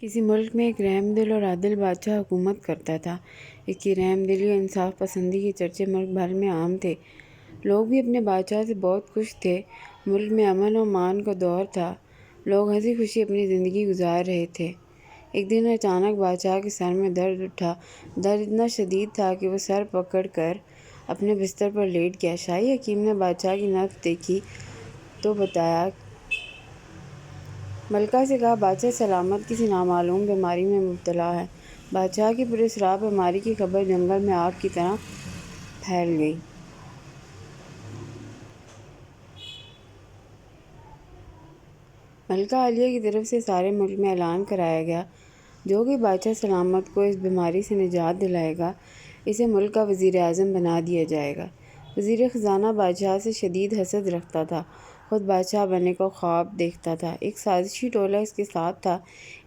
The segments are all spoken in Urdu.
کسی ملک میں ایک رحم دل اور عادل بادشاہ حکومت کرتا تھا۔ اس کی رحم دلی اور انصاف پسندی کے چرچے ملک بھر میں عام تھے۔ لوگ بھی اپنے بادشاہ سے بہت خوش تھے۔ ملک میں امن و امان کا دور تھا۔ لوگ ہنسی خوشی اپنی زندگی گزار رہے تھے۔ ایک دن اچانک بادشاہ کے سر میں درد اٹھا۔ درد اتنا شدید تھا کہ وہ سر پکڑ کر اپنے بستر پر لیٹ گیا۔ شاہی حکیم نے بادشاہ کی نبض دیکھی تو بتایا۔ ملکہ سے کہا، بادشاہ سلامت کسی نامعلوم بیماری میں مبتلا ہے۔ بادشاہ کی پراسرار بیماری کی خبر جنگل میں آگ کی طرح پھیل گئی۔ ملکہ عالیہ کی طرف سے سارے ملک میں اعلان کرایا گیا، جو کہ بادشاہ سلامت کو اس بیماری سے نجات دلائے گا، اسے ملک کا وزیر اعظم بنا دیا جائے گا۔ وزیر خزانہ بادشاہ سے شدید حسد رکھتا تھا، خود بادشاہ بننے کا خواب دیکھتا تھا۔ ایک سازشی ٹولہ اس کے ساتھ تھا۔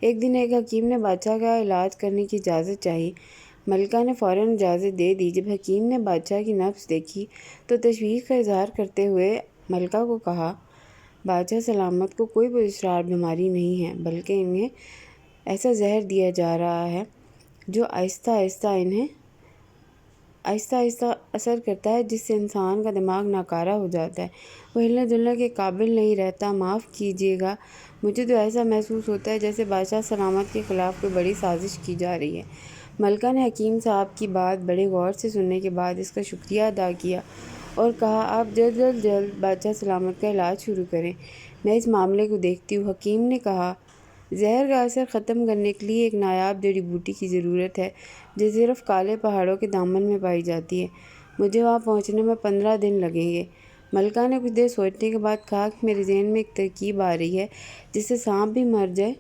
ایک دن ایک حکیم نے بادشاہ کا علاج کرنے کی اجازت چاہی۔ ملکہ نے فوراً اجازت دے دی۔ جب حکیم نے بادشاہ کی نبض دیکھی تو تشویش کا اظہار کرتے ہوئے ملکہ کو کہا، بادشاہ سلامت کو کوئی پراسرار بیماری نہیں ہے، بلکہ انہیں ایسا زہر دیا جا رہا ہے جو آہستہ آہستہ اثر کرتا ہے، جس سے انسان کا دماغ ناکارہ ہو جاتا ہے، وہ ہلنے دلنے کے قابل نہیں رہتا۔ معاف کیجیے گا، مجھے تو ایسا محسوس ہوتا ہے جیسے بادشاہ سلامت کے خلاف کوئی بڑی سازش کی جا رہی ہے۔ ملکہ نے حکیم صاحب کی بات بڑے غور سے سننے کے بعد اس کا شکریہ ادا کیا اور کہا، آپ جلد از جلد بادشاہ سلامت کا علاج شروع کریں، میں اس معاملے کو دیکھتی ہوں۔ حکیم نے کہا، زہر کا اثر ختم کرنے کے لیے ایک نایاب جڑی بوٹی کی ضرورت ہے جو صرف کالے پہاڑوں کے دامن میں پائی جاتی ہے۔ مجھے وہاں پہنچنے میں 15 دن لگیں گے۔ ملکہ نے کچھ دیر سوچنے کے بعد کہا کہ میرے ذہن میں ایک ترکیب آ رہی ہے جس سے سانپ بھی مر جائے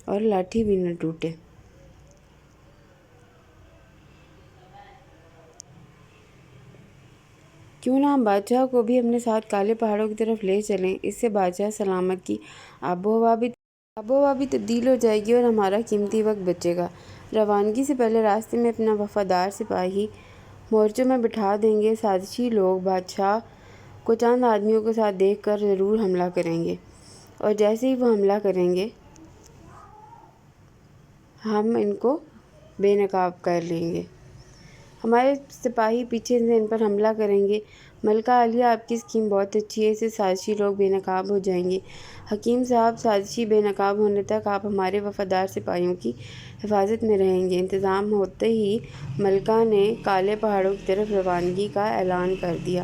اور لاٹھی بھی نہ ٹوٹے۔ کیوں نہ ہم بادشاہ کو بھی اپنے ساتھ کالے پہاڑوں کی طرف لے چلیں؟ اس سے بادشاہ سلامت کی آب و ہوا بھی تبدیل ہو جائے گی اور ہمارا قیمتی وقت بچے گا۔ روانگی سے پہلے راستے میں اپنا وفادار سپاہی مورچوں میں بٹھا دیں گے۔ سازشی لوگ بادشاہ کو چند آدمیوں کے ساتھ دیکھ کر ضرور حملہ کریں گے اور جیسے ہی وہ حملہ کریں گے ہم ان کو بے نقاب کر لیں گے۔ ہمارے سپاہی پیچھے سے ان پر حملہ کریں گے۔ ملکہ عالیہ، آپ کی اسکیم بہت اچھی ہے، اس سے سازشی لوگ بے نقاب ہو جائیں گے۔ حکیم صاحب، سازشی بے نقاب ہونے تک آپ ہمارے وفادار سپاہیوں کی حفاظت میں رہیں گے۔ انتظام ہوتے ہی ملکہ نے کالے پہاڑوں کی طرف روانگی کا اعلان کر دیا۔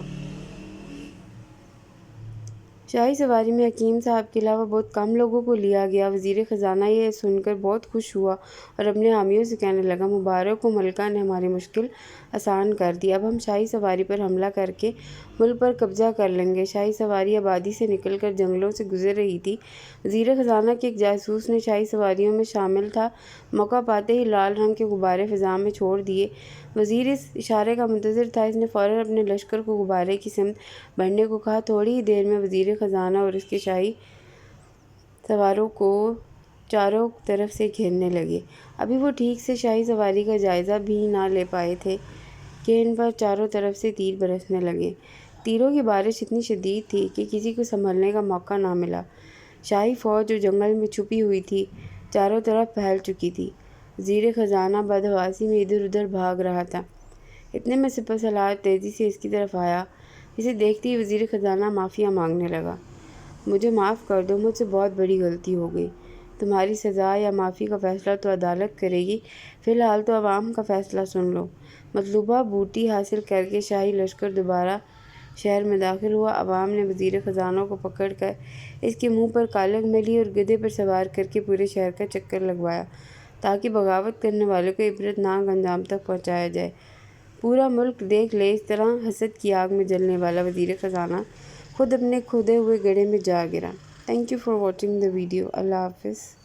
شاہی سواری میں حکیم صاحب کے علاوہ بہت کم لوگوں کو لیا گیا۔ وزیر خزانہ یہ سن کر بہت خوش ہوا اور اپنے حامیوں سے کہنے لگا، مبارک ہو، ملکہ نے ہماری مشکل آسان کر دی۔ اب ہم شاہی سواری پر حملہ کر کے ملک پر قبضہ کر لیں گے۔ شاہی سواری آبادی سے نکل کر جنگلوں سے گزر رہی تھی۔ وزیر خزانہ کے ایک جاسوس نے شاہی سواریوں میں شامل تھا۔ موقع پاتے ہی لال رنگ کے غبارے فضا میں چھوڑ دیے۔ وزیر اس اشارے کا منتظر تھا۔ اس نے فوراً اپنے لشکر کو غبارے کی سمت بڑھنے کو کہا۔ تھوڑی ہی دیر میں وزیر خزانہ اور اس کے شاہی سواروں کو چاروں طرف سے گھیرنے لگے۔ ابھی وہ ٹھیک سے شاہی سواری کا جائزہ بھی نہ لے پائے تھے کہ ان پر چاروں طرف سے تیر برسنے لگے۔ تیروں کی بارش اتنی شدید تھی کہ کسی کو سنبھلنے کا موقع نہ ملا۔ شاہی فوج جو جنگل میں چھپی ہوئی تھی، چاروں طرف پھیل چکی تھی۔ وزیر خزانہ بدحواسی میں ادھر ادھر بھاگ رہا تھا۔ اتنے میں سپہ سالار تیزی سے اس کی طرف آیا۔ اسے دیکھتے ہی وزیر خزانہ معافی مانگنے لگا۔ مجھے معاف کر دو، مجھ سے بہت بڑی غلطی ہو گئی۔ تمہاری سزا یا معافی کا فیصلہ تو عدالت کرے گی، فی الحال تو عوام کا فیصلہ سن لو۔ مطلوبہ بوٹی حاصل کر کے شاہی لشکر دوبارہ شہر میں داخل ہوا۔ عوام نے وزیر خزانہ کو پکڑ کر اس کے منہ پر کالک ملی اور گدھے پر سوار کر کے پورے شہر کا چکر لگوایا تاکہ بغاوت کرنے والوں کو عبرت ناک انجام تک پہنچایا جائے۔ پورا ملک دیکھ لے اس طرح حسد کی آگ میں جلنے والا وزیر خزانہ خود اپنے کھودے ہوئے گڑھے میں جا گرا۔ Thank you for watching the video. اللہ حافظ۔